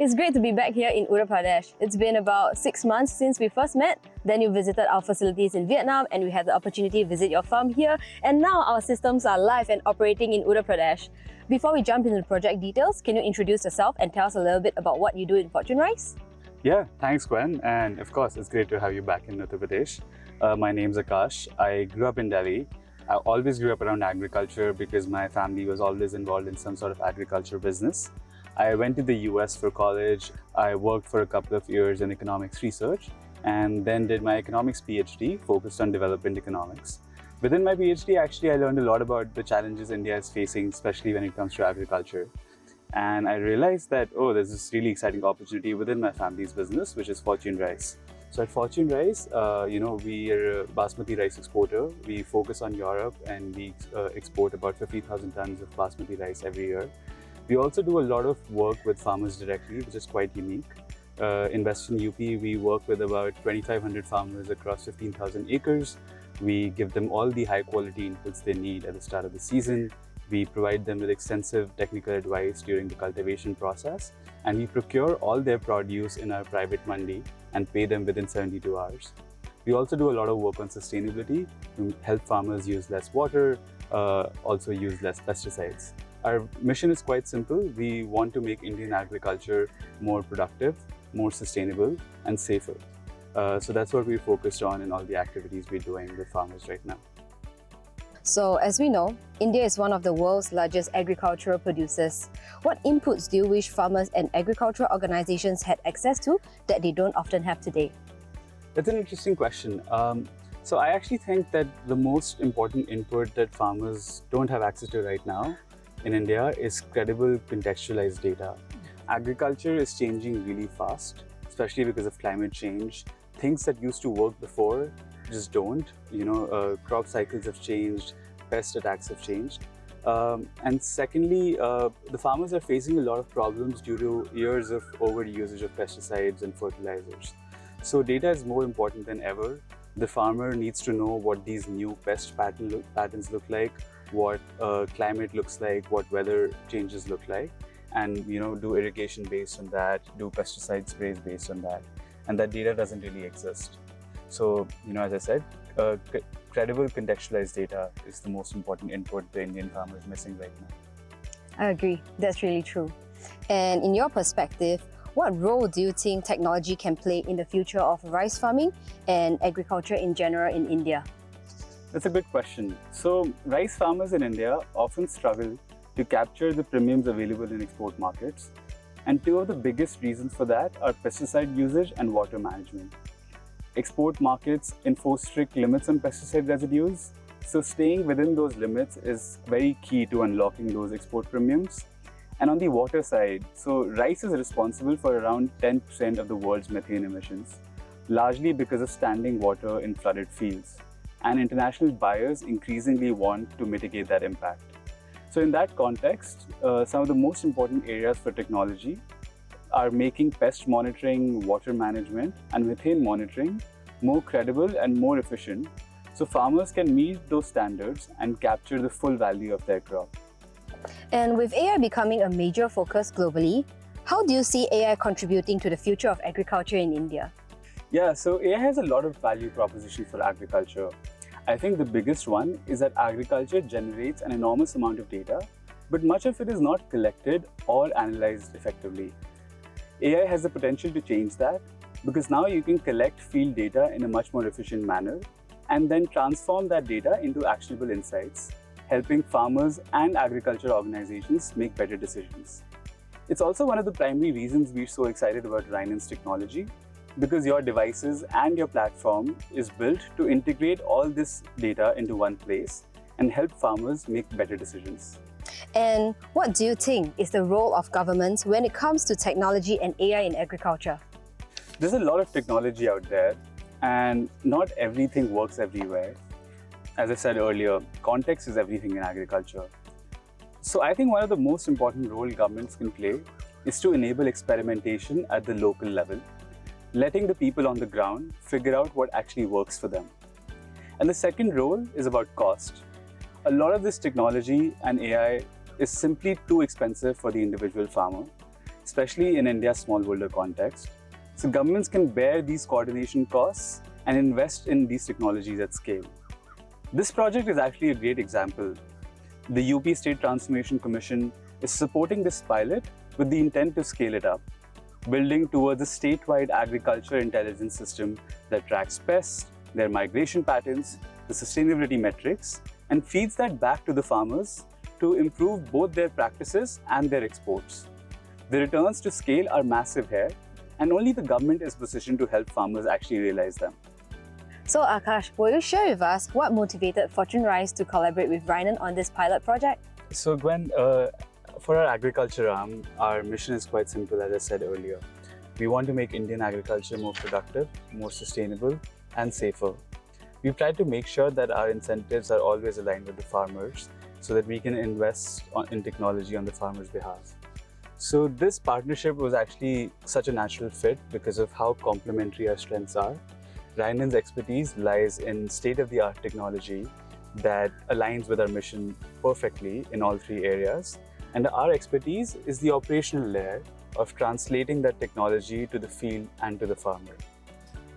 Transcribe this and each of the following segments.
It's great to be back here in Uttar Pradesh. It's been about 6 months since we first met. Then you visited our facilities in Vietnam and we had the opportunity to visit your farm here. And now our systems are live and operating in Uttar Pradesh. Before we jump into the project details, can you introduce yourself and tell us a little bit about what you do in Fortune Rice? Yeah, thanks Gwen, and of course it's great to have you back in Uttar Pradesh. My name's Aakash. I grew up in Delhi. I always grew up around agriculture because my family was always involved in some sort of agriculture business. I went to the US for college. I worked for a couple of years in economics research and then did my economics PhD focused on development economics. Within my PhD, actually, I learned a lot about the challenges India is facing, especially when it comes to agriculture. And I realized that, there's this really exciting opportunity within my family's business, which is Fortune Rice. So at Fortune Rice, we are a basmati rice exporter. We focus on Europe and we export about 50,000 tons of basmati rice every year. We also do a lot of work with farmers directly, which is quite unique. In Western UP, we work with about 2,500 farmers across 15,000 acres. We give them all the high quality inputs they need at the start of the season. We provide them with extensive technical advice during the cultivation process, and we procure all their produce in our private mandi and pay them within 72 hours. We also do a lot of work on sustainability to help farmers use less water, also use less pesticides. Our mission is quite simple. We want to make Indian agriculture more productive, more sustainable, and safer. So that's what we're focused on in all the activities we're doing with farmers right now. So as we know, India is one of the world's largest agricultural producers. What inputs do you wish farmers and agricultural organizations had access to that they don't often have today? That's an interesting question. So I actually think that the most important input that farmers don't have access to right now in India is credible contextualized data. Agriculture is changing really fast, especially because of climate change. Things that used to work before just don't. Crop cycles have changed, pest attacks have changed. And secondly, the farmers are facing a lot of problems due to years of overusage of pesticides and fertilizers. So data is more important than ever. The farmer needs to know what these new pest patterns look like, what climate looks like, what weather changes look like, and do irrigation based on that, do pesticide sprays based on that. And that data doesn't really exist. So, as I said, credible contextualized data is the most important input the Indian farmer is missing right now. I agree, that's really true. And in your perspective, what role do you think technology can play in the future of rice farming and agriculture in general in India? That's a good question. So, rice farmers in India often struggle to capture the premiums available in export markets. And two of the biggest reasons for that are pesticide usage and water management. Export markets enforce strict limits on pesticide residues, so staying within those limits is very key to unlocking those export premiums. And on the water side, so rice is responsible for around 10% of the world's methane emissions, largely because of standing water in flooded fields. And international buyers increasingly want to mitigate that impact. So in that context, some of the most important areas for technology are making pest monitoring, water management, and methane monitoring more credible and more efficient, so farmers can meet those standards and capture the full value of their crop. And with AI becoming a major focus globally, how do you see AI contributing to the future of agriculture in India? Yeah, so AI has a lot of value proposition for agriculture. I think the biggest one is that agriculture generates an enormous amount of data, but much of it is not collected or analyzed effectively. AI has the potential to change that because now you can collect field data in a much more efficient manner and then transform that data into actionable insights, helping farmers and agriculture organizations make better decisions. It's also one of the primary reasons we're so excited about RYNAN's technology, because your devices and your platform is built to integrate all this data into one place and help farmers make better decisions. And what do you think is the role of governments when it comes to technology and AI in agriculture? There's a lot of technology out there, and not everything works everywhere. As I said earlier, context is everything in agriculture. So I think one of the most important roles governments can play is to enable experimentation at the local level, letting the people on the ground figure out what actually works for them. And the second role is about cost. A lot of this technology and AI is simply too expensive for the individual farmer. especially in India's smallholder context. So governments can bear these coordination costs and invest in these technologies at scale. This project is actually a great example. The UP State Transformation Commission is supporting this pilot with the intent to scale it up, building towards a statewide agriculture intelligence system that tracks pests, their migration patterns, the sustainability metrics, and feeds that back to the farmers to improve both their practices and their exports. The returns to scale are massive here, and only the government is positioned to help farmers actually realize them. So Aakash, will you share with us what motivated Fortune Rice to collaborate with RYNAN on this pilot project? So Gwen, for our agriculture arm, our mission is quite simple, as I said earlier. We want to make Indian agriculture more productive, more sustainable, and safer. We've tried to make sure that our incentives are always aligned with the farmers so that we can invest in technology on the farmers' behalf. So this partnership was actually such a natural fit because of how complementary our strengths are. RYNAN's expertise lies in state-of-the-art technology that aligns with our mission perfectly in all three areas. And our expertise is the operational layer of translating that technology to the field and to the farmer.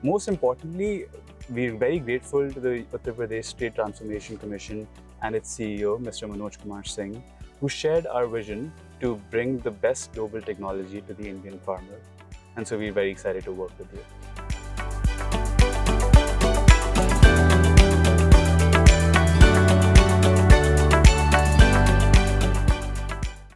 Most importantly, we're very grateful to the Uttar Pradesh State Transformation Commission and its CEO, Mr. Manoj Kumar Singh, who shared our vision to bring the best global technology to the Indian farmer. And so we're very excited to work with you.